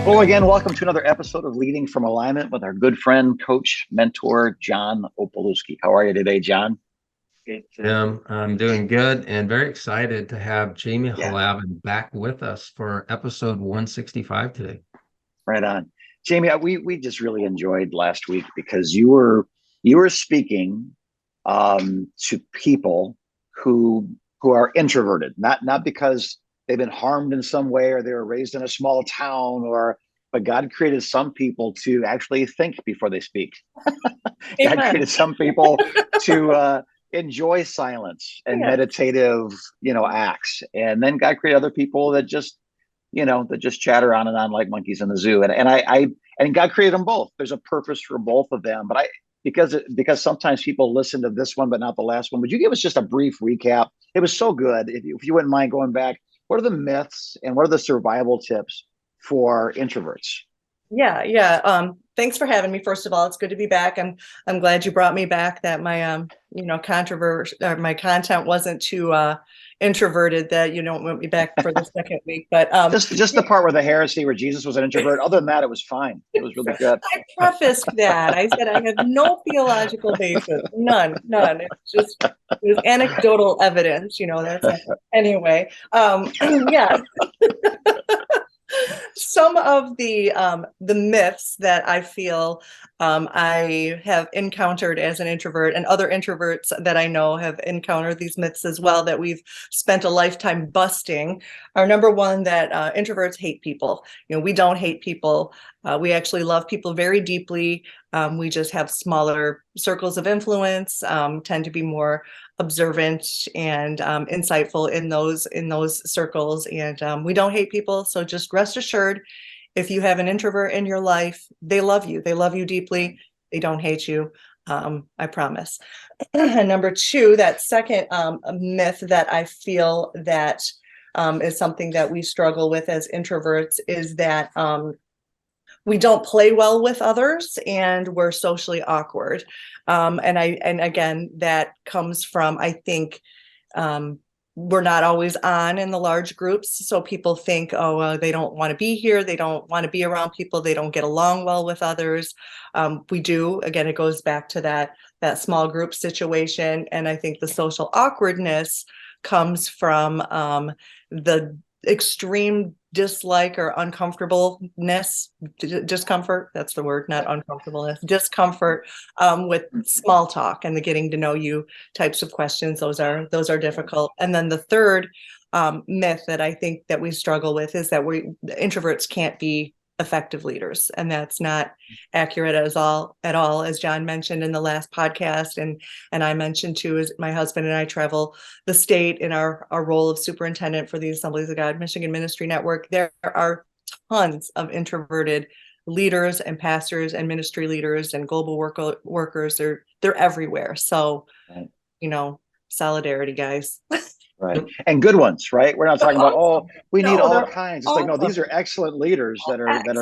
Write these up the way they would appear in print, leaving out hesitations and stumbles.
Well, again, welcome to another episode of Leading from Alignment with our good friend, coach, mentor, John Opalewski. How are you today, John? Hey, Tim, I'm doing good and very excited to have Jaime Yeah, Hlavin back with us for episode 165 today. right on. Jamie, we just really enjoyed last week because you were speaking to people who are introverted, not because they've been harmed in some way or they were raised in a small town or but God created some people to actually think before they speak. God Amen. created some people to enjoy silence and Yeah. meditative, acts. And then God created other people that just, that just chatter on and on like monkeys in the zoo. And God created them both. There's a purpose for both of them. But because sometimes people listen to this one but not the last one, would you give us just a brief recap? It was so good. If you wouldn't mind going back, what are the myths and what are the survival tips for introverts? Yeah. Thanks for having me. First of all, it's good to be back. I'm glad you brought me back. That my controversy or my content wasn't too introverted. That you don't want me back for the second week. But Just the part where the heresy where Jesus was an introvert. Other than that, it was fine. It was really good. I prefaced that. I said I have no theological basis. None. It was anecdotal evidence. That's it. Anyway. Yeah. Some of the myths that I feel I have encountered as an introvert, and other introverts that I know have encountered these myths as well, that we've spent a lifetime busting, are number one, that introverts hate people. We don't hate people. We actually love people very deeply. We just have smaller circles of influence, tend to be more observant and insightful in those circles, and we don't hate people. So just rest assured, if you have an introvert in your life, they love you deeply. They don't hate you. I promise. And number two, that second myth that I feel that is something that we struggle with as introverts, is that we don't play well with others and we're socially awkward. And again, that comes from, I think, we're not always on in the large groups. So people think, oh, they don't want to be here. They don't want to be around people. They don't get along well with others. We do. Again, it goes back to that small group situation. And I think the social awkwardness comes from the extreme dislike or uncomfortableness, discomfort, that's the word, not uncomfortableness, discomfort with small talk and the getting to know you types of questions. Those are difficult. And then the third myth that I think that we struggle with is that introverts can't be effective leaders, and that's not accurate at all. As John mentioned in the last podcast, and I mentioned too, is my husband and I travel the state in our role of superintendent for the Assemblies of God Michigan Ministry Network. There are tons of introverted leaders and pastors and ministry leaders and global workers. They're everywhere. So, Right. Solidarity, guys. Right. And good ones, right? We're not talking about, Awesome. we need No, all they're kinds. It's like, no, these awesome. are excellent leaders that are been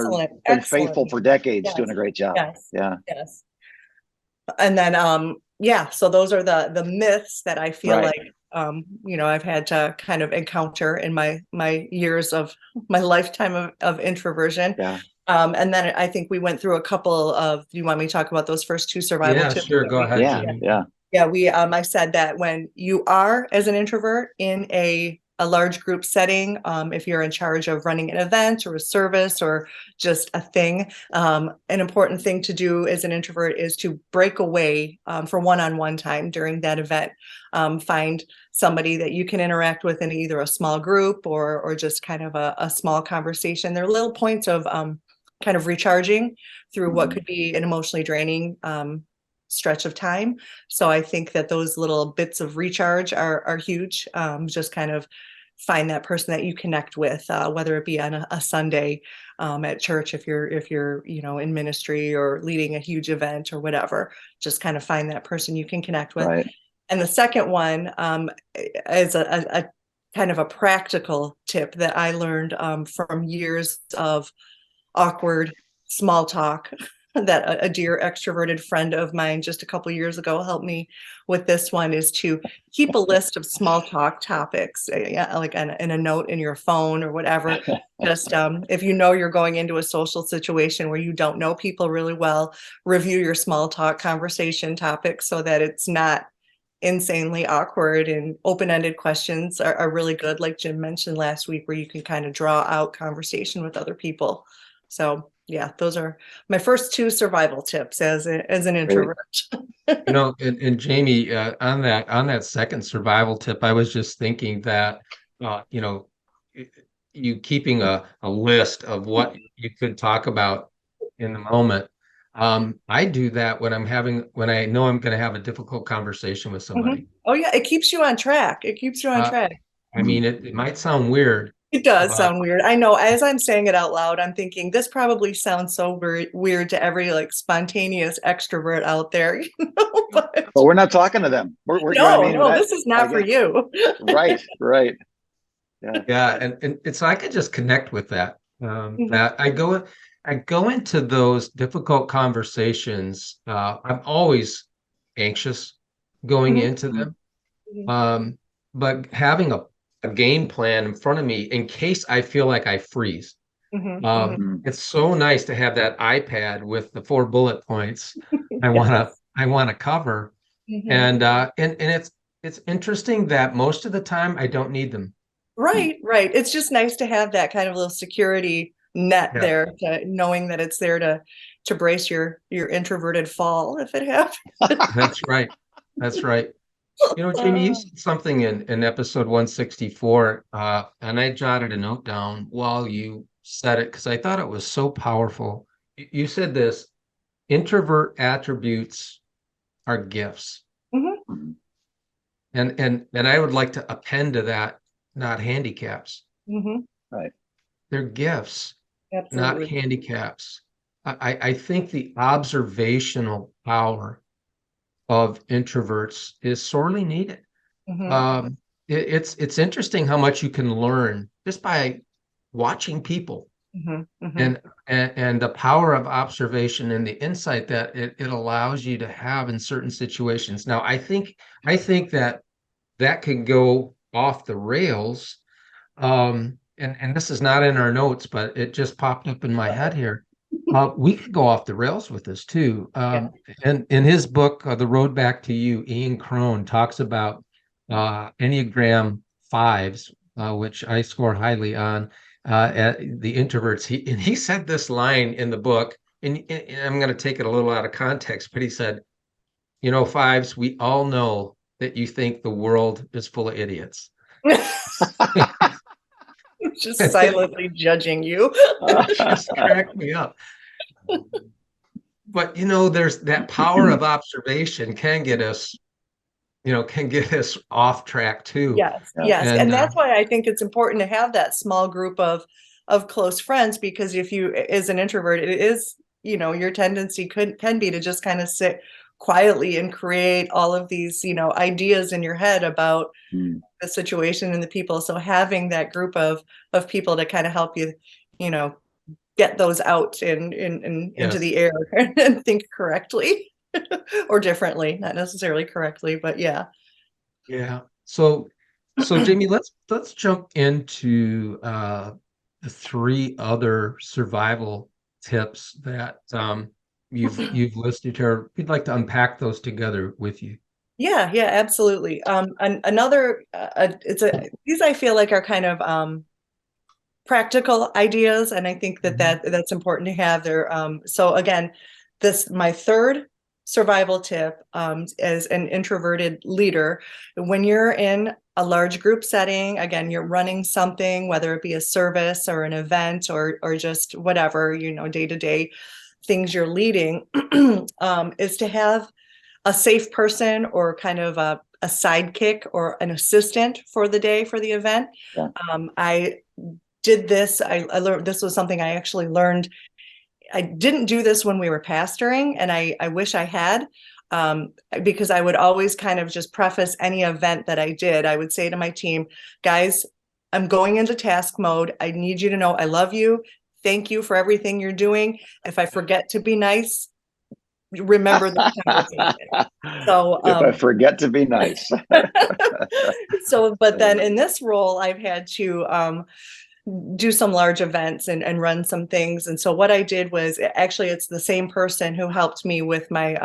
faithful Excellent. for decades, Yes, doing a great job. yes, Yeah. yes. And then yeah, so those are the myths that I feel Right. like I've had to kind of encounter in my years of my lifetime of introversion. Yeah. And then I think we went through a couple of, do you want me to talk about those first two survival Yeah, tips sure. that Go we ahead, Yeah. Jaime. Yeah. yeah, I said that when you are, as an introvert, in a large group setting, if you're in charge of running an event or a service or just a thing, an important thing to do as an introvert is to break away for one-on-one time during that event. Find somebody that you can interact with in either a small group or just kind of a small conversation. There are little points of kind of recharging through what Mhm. could be an emotionally draining stretch of time. So I think that those little bits of recharge are huge. Just kind of find that person that you connect with, whether it be on a Sunday at church, if you're in ministry or leading a huge event or whatever. Just kind of find that person you can connect with. Right. And the second one is a kind of a practical tip that I learned from years of awkward small talk that a dear extroverted friend of mine just a couple years ago helped me with this one, is to keep a list of small talk topics, yeah, like in a note in your phone or whatever. Just if you know you're going into a social situation where you don't know people really well, review your small talk conversation topics so that it's not insanely awkward. And open-ended questions are really good, like Jim mentioned last week, where you can kind of draw out conversation with other people. So yeah, those are my first two survival tips as an introvert. And Jamie, on that second survival tip, I was just thinking that, you keeping a list of what you could talk about in the moment. I do that when I know I'm going to have a difficult conversation with somebody. Oh yeah, it keeps you on track. It keeps you on track. I mean, it might sound weird. It does sound weird. I know. As I'm saying it out loud, I'm thinking this probably sounds so weird to every like spontaneous extrovert out there. But we're not talking to them. We're you know what I mean? No, this is not for you. Right. Yeah, and it's I could just connect with that. That I go into those difficult conversations. I'm always anxious going into them. But having a game plan in front of me in case I feel like I freeze. It's so nice to have that iPad with the 4 bullet points I want to cover. And it's interesting that most of the time I don't need them. Right. It's just nice to have that kind of little security net there, knowing that it's there to brace your introverted fall if it happens. That's right. Jamie, you said something in episode 164, and I jotted a note down while you said it because I thought it was so powerful. You said this: introvert attributes are gifts. And I would like to append to that, not handicaps. Right. They're gifts, Absolutely. not handicaps. I think the observational power of introverts is sorely needed. It's interesting how much you can learn just by watching people, and the power of observation and the insight that it allows you to have in certain situations. Now, I think that could go off the rails. And this is not in our notes, but it just popped up in my head here. We could go off the rails with this too. And in his book, The Road Back to You, Ian Crone talks about Enneagram 5s, which I score highly on, at the introverts. He said this line in the book, and I'm going to take it a little out of context, but he said, 5s, we all know that you think the world is full of idiots. Just silently judging you. Just cracked me up. But there's that power of observation can get us off track too. Yes. And that's why I think it's important to have that small group of close friends, because if you, as an introvert, it is, your tendency can be to just kind of sit quietly and create all of these, ideas in your head about the situation and the people. So having that group of people to kind of help you, get those out into the air and think correctly or differently, not necessarily correctly, but yeah. So Jamie, let's jump into the 3 other survival tips that you've listed here. We'd like to unpack those together with you. Yeah, absolutely. Another, these I feel like are kind of practical ideas, and I think that's important to have there. So again, my third survival tip as an introverted leader: when you're in a large group setting, again, you're running something, whether it be a service or an event or just whatever, day-to-day things you're leading, is to have a safe person or kind of a sidekick or an assistant for the day for the event. I did this. I learned, this was something I actually learned. I didn't do this when we were pastoring, and I wish I had, because I would always kind of just preface any event that I did. I would say to my team, guys, I'm going into task mode. I need you to know I love you. Thank you for everything you're doing. If I forget to be nice, remember this conversation. So, if I forget to be nice. so, but then in this role, I've had to do some large events and run some things. And so what I did was, actually, it's the same person who helped me with my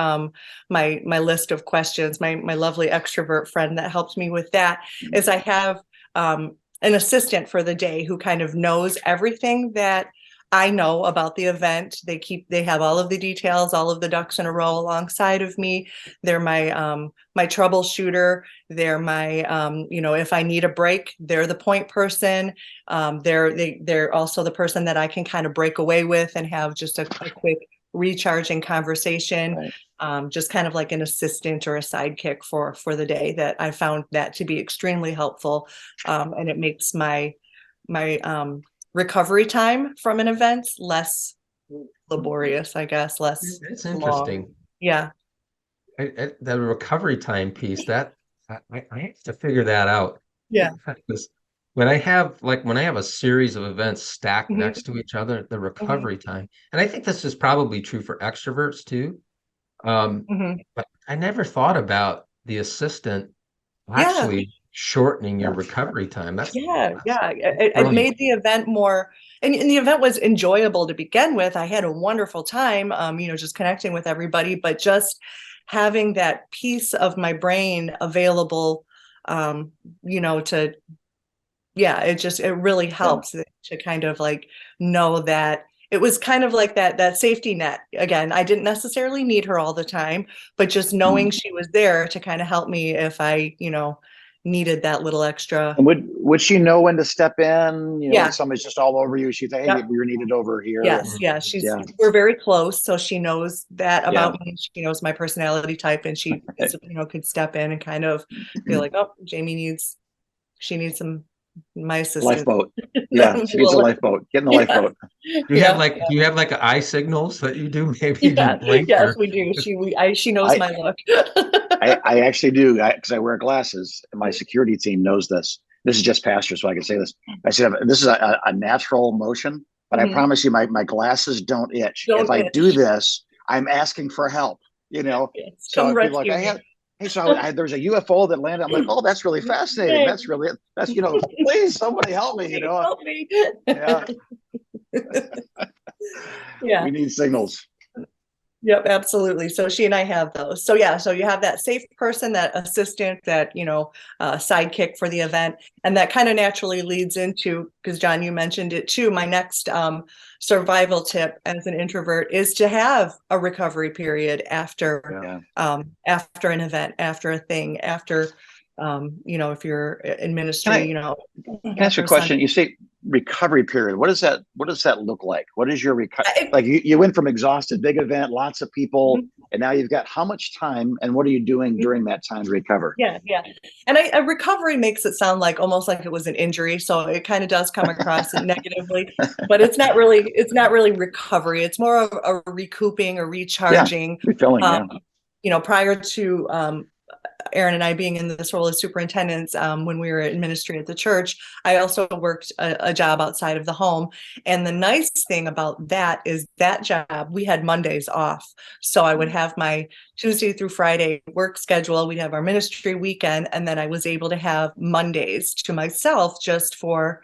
my list of questions, my lovely extrovert friend that helped me with that, is I have an assistant for the day who kind of knows everything that I know about the event. They have all of the details, all of the ducks in a row alongside of me. They're my troubleshooter. They're my if I need a break, they're the point person. They're also the person that I can kind of break away with and have just a quick recharging conversation. Right. Just kind of like an assistant or a sidekick for the day. That I found that to be extremely helpful, and it makes my recovery time from an event less laborious, I guess, less It's long. interesting. Yeah. The recovery time piece, that I have to figure that out. Yeah. Because when I have a series of events stacked Mhm. next to each other, the recovery time, and I think this is probably true for extroverts too. Mhm. But I never thought about the assistant Yeah. actually shortening your Yeah. recovery time. That's It brilliant. made the event more, and the event was enjoyable to begin with. I had a wonderful time, just connecting with everybody, but just having that piece of my brain available, to, it really helps to kind of like know that it was kind of like that safety net. Again, I didn't necessarily need her all the time, but just knowing she was there to kind of help me if I, needed that little extra. And would she know when to step in? When Yeah. somebody's just all over you, she'd say, "Hey, Yep. you're needed over here." Yes. And Yeah. yeah, We're very close. So she knows that yeah. about me. She knows my personality type, and she, could step in and kind of be like, oh, she needs my assistance. Lifeboat. Yeah, she needs a lifeboat. Get in the lifeboat. Do you have like eye signals that you do? Maybe you blink Yes, or we do. She knows my look. I actually do, because I wear glasses. And my security team knows this. This is just pastor, so I can say this. I said, this is a natural motion, but I promise you, my glasses don't itch. If I do this, I'm asking for help. Yes, So come people are like, rescue me. hey, so there's a UFO that landed. I'm like, oh, that's really fascinating. That's please somebody help me. Help me. Yeah, Yeah. we need signals. Yep, absolutely. So she and I have those. So yeah, so you have that safe person, that assistant, that, sidekick for the event. And that kind of naturally leads into, because John, you mentioned it too, my next survival tip as an introvert is to have a recovery period after after an event, after a thing, after if you're in ministry, Can I ask you a question? You say recovery period. What does that look like? What is your recovery? Like you went from exhausted, big event, lots of people, and now you've got how much time, and what are you doing during that time to recover? Yeah. And a recovery makes it sound like almost like it was an injury, so it kind of does come across negatively, but it's not really recovery. It's more of a recouping or recharging. Refilling. Prior to Aaron and I being in this role as superintendents, when we were in ministry at the church, I also worked a job outside of the home. And the nice thing about that is that job, we had Mondays off. So I would have my Tuesday through Friday work schedule. We'd have our ministry weekend. And then I was able to have Mondays to myself just for,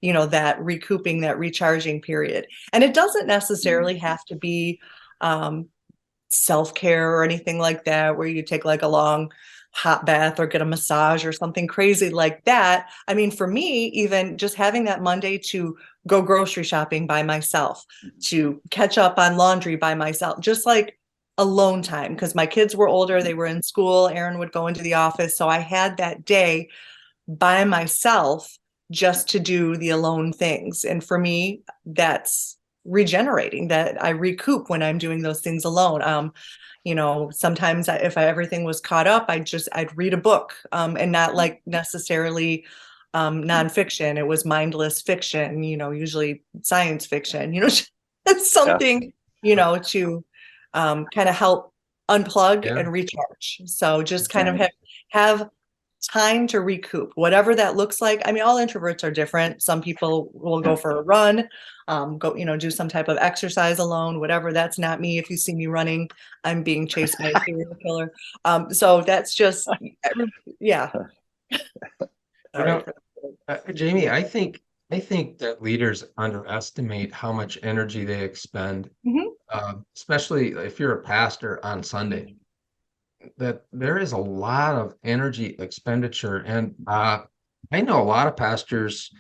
that recouping, that recharging period. And it doesn't necessarily have to be self-care or anything like that, where you take like a long hot bath or get a massage or something crazy like that. I mean, for me, even just having that Monday to go grocery shopping by myself, to catch up on laundry by myself, just like alone time, because my kids were older, they were in school, Aaron would go into the office. So I had that day by myself just to do the alone things. And for me, that's regenerating, that I recoup when I'm doing those things alone. Sometimes if everything was caught up, I'd read a book, and not like necessarily nonfiction. It was mindless fiction, usually science fiction, it's something, to kind of help unplug and recharge. So just kind of have time to recoup, whatever that looks like. I mean, all introverts are different. Some people will go for a run, do some type of exercise alone, whatever. That's not me. If you see me running, I'm being chased by a serial killer. So that's just, yeah. Jamie, I think that leaders underestimate how much energy they expend, especially if you're a pastor on Sunday. That there is a lot of energy expenditure, and I know a lot of pastors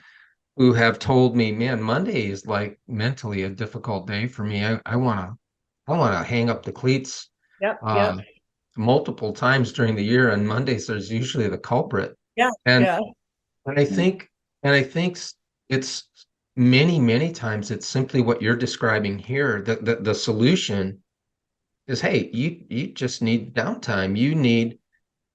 who have told me, "Man, Monday is like mentally a difficult day for me. I wanna hang up the cleats." Yep. Um, Multiple times during the year, and Mondays there's usually the culprit. Yeah. And Yeah. and I think and I think it's many, many times it's simply what you're describing here. The solution is, hey, you just need downtime. You need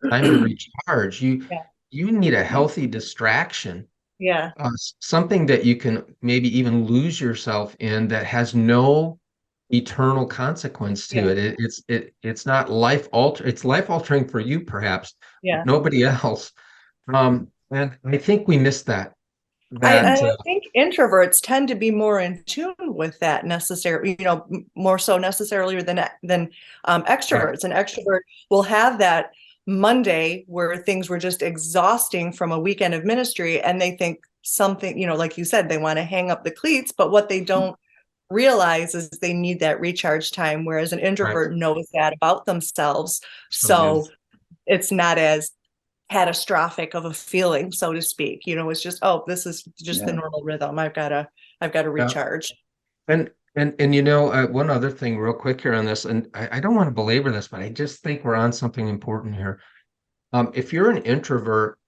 time to recharge. Yeah. You need a healthy distraction, Yeah. something that you can maybe even lose yourself in that has no eternal consequence to Yeah. it. It's not it's life altering for you perhaps, but Yeah. nobody else. And I think we miss that. I That think introverts tend to be more in tune with that necessary, more so necessarily than Correct. extroverts. An extrovert will have that Monday where things were just exhausting from a weekend of ministry, and they think something, like you said, they want to hang up the cleats, but what they don't realize is they need that recharge time, whereas an Right. introvert knows that about themselves. So good. So it's not as catastrophic of a feeling, so to speak. It's just, oh, this is just the normal rhythm. I've got to Yeah. recharge. And one other thing real quick here on this, and I don't want to belabor this, but I just think we're on something important here. If you're an introvert,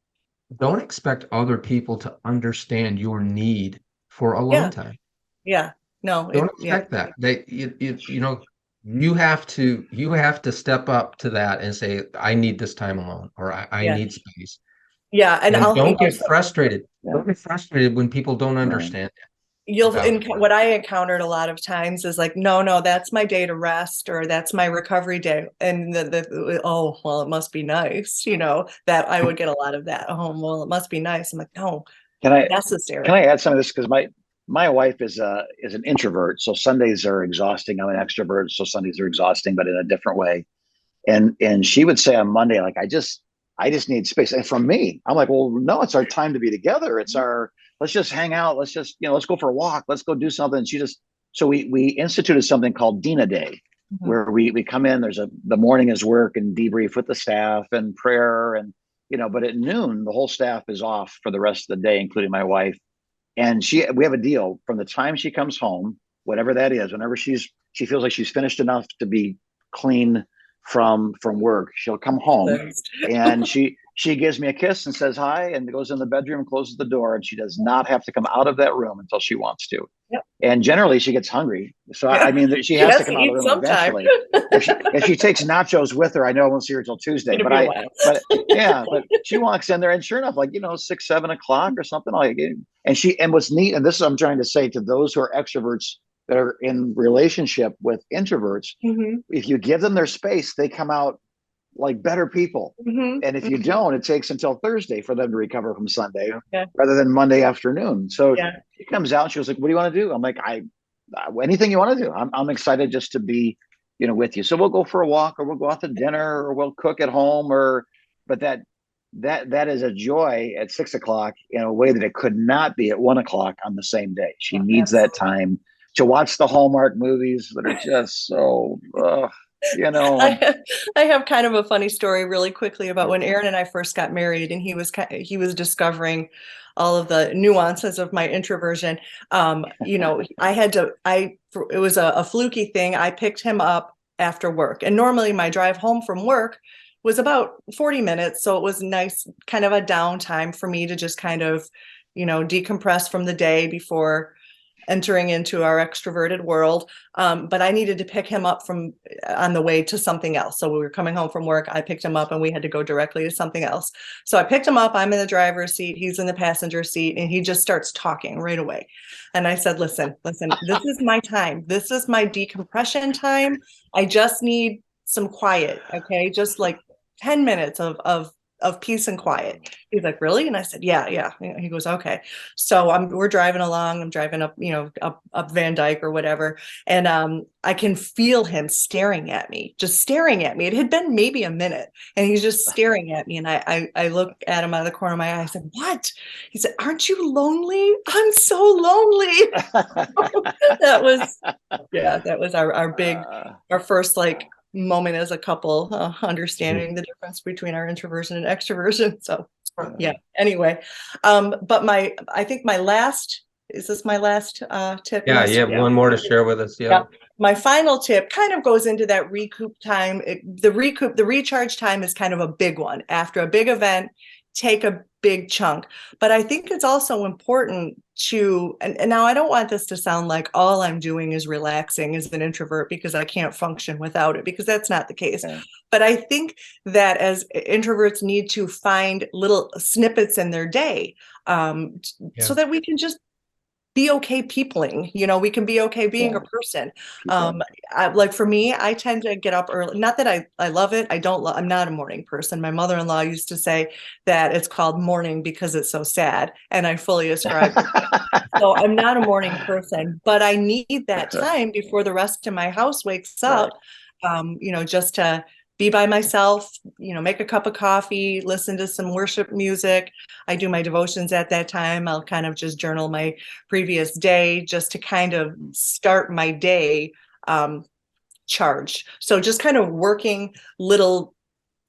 don't expect other people to understand your need for alone Yeah. time. Yeah. No, Don't yeah. expect that. You have to step up to that and say, I need this time alone, or I Yeah. need space. Yeah. And And I'll, don't get frustrated. Yeah. Don't get frustrated when people don't understand what I encountered a lot of times is like, no, that's my day to rest, or that's my recovery day. And oh, well, it must be nice, that I would get a lot of that. Oh, well, it must be nice. I'm like, no, Can I necessary. can I add some of this because my wife is an introvert, so Sundays are exhausting. I'm an extrovert, so Sundays are exhausting, but in a different way. And she would say on Monday, like, I just need space. And from me, I'm like, well, no, it's our time to be together. It's our let's just hang out. Let's just let's go for a walk. Let's go do something. And so we instituted something called Dina Day, where we come in. The morning is work and debrief with the staff and prayer and but at noon the whole staff is off for the rest of the day, including my wife. And we have a deal from the time she comes home, whatever that is, whenever she feels like she's finished enough to be clean from work, she'll come home and she gives me a kiss and says hi and goes in the bedroom and closes the door, and she does not have to come out of that room until she wants to. Yep. And generally she gets hungry, so I mean she has to come out of the room sometime. eventually. if she takes nachos with her, I know I won't see her till Tuesday. But she walks in there, and sure enough, like 6-7 o'clock or something, like, and what's neat, and this is what I'm trying to say to those who are extroverts that are in relationship with introverts, if you give them their space, they come out like better people. And if you don't, it takes until Thursday for them to recover from Sunday rather than Monday afternoon. So she comes out and she was like, what do you want to do? I'm like, anything you want to do. I'm excited just to be, with you. So we'll go for a walk, or we'll go out to dinner, or we'll cook at home, but that is a joy at 6 o'clock in a way that it could not be at 1 o'clock on the same day. She needs that time to watch the Hallmark movies that are just so, I have kind of a funny story really quickly about when Aaron and I first got married, and he was discovering all of the nuances of my introversion. It was a fluky thing. I picked him up after work, and normally my drive home from work was about 40 minutes. So it was nice, kind of a downtime for me to just kind of, decompress from the day before entering into our extroverted world. But I needed to pick him up on the way to something else. So we were coming home from work. I picked him up and we had to go directly to something else. So I picked him up. I'm in the driver's seat. He's in the passenger seat, and he just starts talking right away. And I said, listen, this is my time. This is my decompression time. I just need some quiet. Okay. Just like 10 minutes of of peace and quiet. He's like, really? And I said, yeah. He goes, okay. So we're driving along. I'm driving up, up Van Dyke or whatever. And I can feel him staring at me, just staring at me. It had been maybe a minute and he's just staring at me. And I look at him out of the corner of my eye. I said, what? He said, aren't you lonely? I'm so lonely. That was our first like moment as a couple, understanding the difference between our introversion and extroversion. So yeah, anyway, but I think my last, is this my last tip? Yeah, you have one more to share with us. Yeah. My final tip kind of goes into that recoup time. The recharge time is kind of a big one. After a big event, take a big chunk. But I think it's also important to, and now I don't want this to sound like all I'm doing is relaxing as an introvert because I can't function without it, because that's not the case. Okay. But I think that as introverts need to find little snippets in their day so that we can just be okay peopling, we can be okay being a person. Like for me, I tend to get up early. Not that I love it. I'm not a morning person. My mother-in-law used to say that it's called morning because it's so sad. And I fully ascribe to it. So I'm not a morning person, but I need that time before the rest of my house wakes up, just to be by myself, make a cup of coffee, listen to some worship music. I do my devotions at that time. I'll kind of just journal my previous day just to kind of start my day charged. So just kind of working little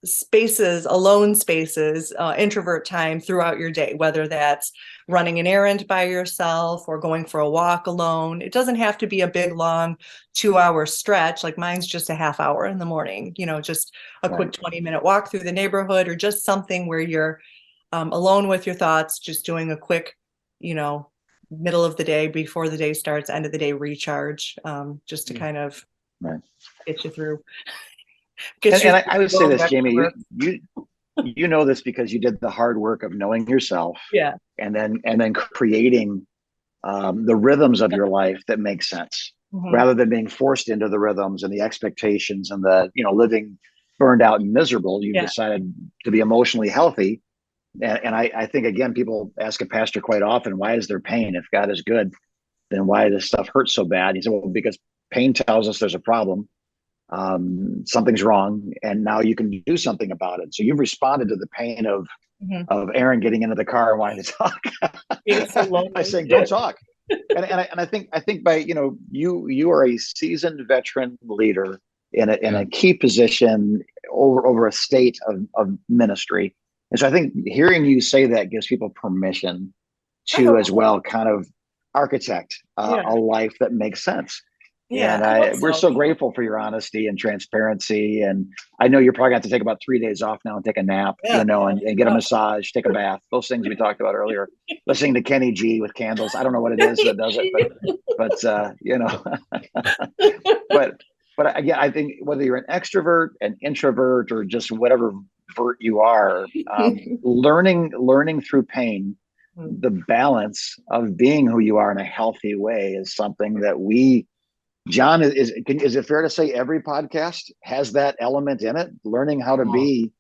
spaces, alone spaces, introvert time throughout your day, whether that's running an errand by yourself or going for a walk alone. It doesn't have to be a big, long 2-hour stretch. Like mine's just a half hour in the morning, just a quick 20-minute walk through the neighborhood, or just something where you're alone with your thoughts, just doing a quick, middle of the day, before the day starts, end of the day recharge, just to kind of get you through. And I would say this, Jamie, you know this because you did the hard work of knowing yourself, and then creating the rhythms of your life that make sense, rather than being forced into the rhythms and the expectations and the living burned out and miserable. You decided to be emotionally healthy, and I think again, people ask a pastor quite often, why is there pain? If God is good, then why does stuff hurt so bad? He said, well, because pain tells us there's a problem. Something's wrong, and now you can do something about it. So you've responded to the pain of Aaron getting into the car and wanting to talk by saying don't talk. And I think by you are a seasoned veteran leader in a key position over a state of ministry, and so I think hearing you say that gives people permission to as well kind of architect a life that makes sense. And we're so grateful for your honesty and transparency. And I know you're probably going to have to take about 3 days off now and take a nap, and get a massage, take a bath, those things we talked about earlier. Listening to Kenny G with candles. I don't know what it is that does it, but again, I think whether you're an extrovert, an introvert, or just whatever vert you are, learning through pain, the balance of being who you are in a healthy way is something that John, is it fair to say every podcast has that element in it? Learning how to be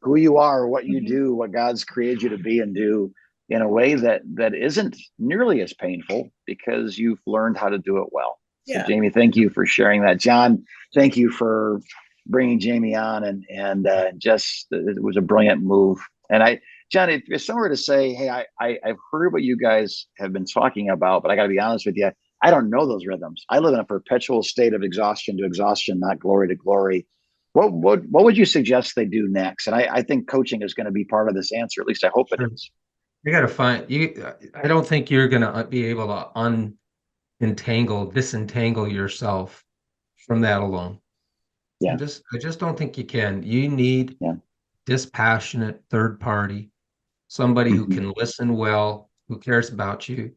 who you are, what you do, what God's created you to be and do in a way that isn't nearly as painful because you've learned how to do it well. So Jamie, thank you for sharing that. John, thank you for bringing Jamie on, and just it was a brilliant move. And John, if someone were to say, hey, I've heard what you guys have been talking about, but I got to be honest with you, I don't know those rhythms. I live in a perpetual state of exhaustion to exhaustion, not glory to glory. What would you suggest they do next? And I think coaching is going to be part of this answer. At least I hope it is. You got to find you. I don't think you're going to be able to disentangle yourself from that alone. I just don't think you can. You need dispassionate third party, somebody who can listen well, who cares about you,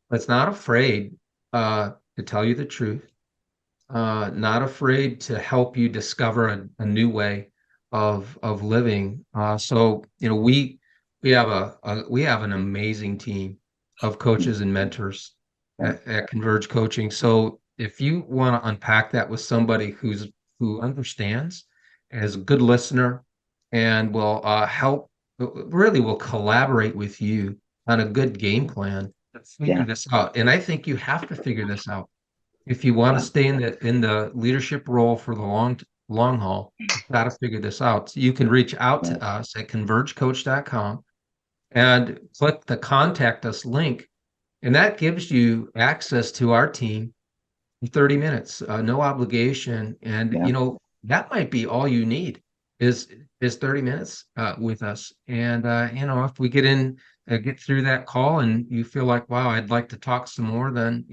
but's not afraid to tell you the truth, not afraid to help you discover a new way of living. So we have an amazing team of coaches and mentors at Converge Coaching. So if you want to unpack that with somebody who understands, and is a good listener, and will really will collaborate with you on a good game plan to figure this out. And I think you have to figure this out if you want to stay in the leadership role for the long haul. You've got to figure this out. So you can reach out to us at convergecoach.com and click the contact us link, and that gives you access to our team in 30 minutes, no obligation. And that might be all you need is 30 minutes with us. And if we get through that call and you feel like, wow, I'd like to talk some more, then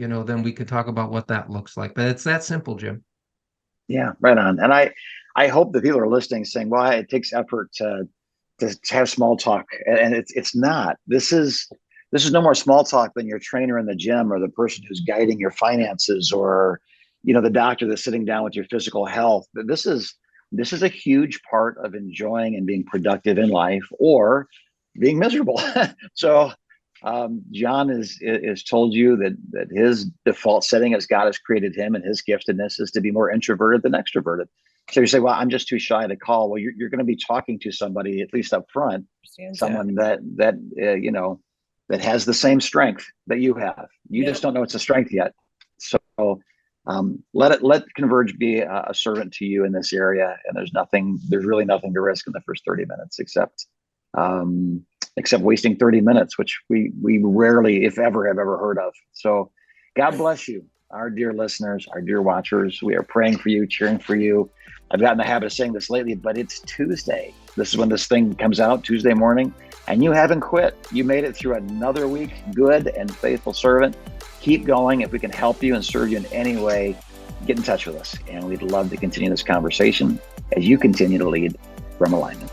we could talk about what that looks like. But it's that simple, Jim. Yeah, right on. And I hope that people are listening saying, well, it takes effort to have small talk. And it's not. This is no more small talk than your trainer in the gym or the person who's guiding your finances or, the doctor that's sitting down with your physical health. This is a huge part of enjoying and being productive in life or being miserable. So John is told you that his default setting as God has created him and his giftedness is to be more introverted than extroverted. So you say, well, I'm just too shy to call. Well, you're going to be talking to somebody, at least up front, someone that has the same strength that you have. You just don't know it's a strength yet. So let Converge be a servant to you in this area. And there's really nothing to risk in the first 30 minutes except wasting 30 minutes, which we rarely, if ever, have ever heard of. So God bless you, our dear listeners, our dear watchers. We are praying for you, cheering for you. I've gotten the habit of saying this lately, but it's Tuesday. This is when this thing comes out, Tuesday morning, and you haven't quit. You made it through another week. Good and faithful servant. Keep going. If we can help you and serve you in any way, get in touch with us. And we'd love to continue this conversation as you continue to lead from alignment.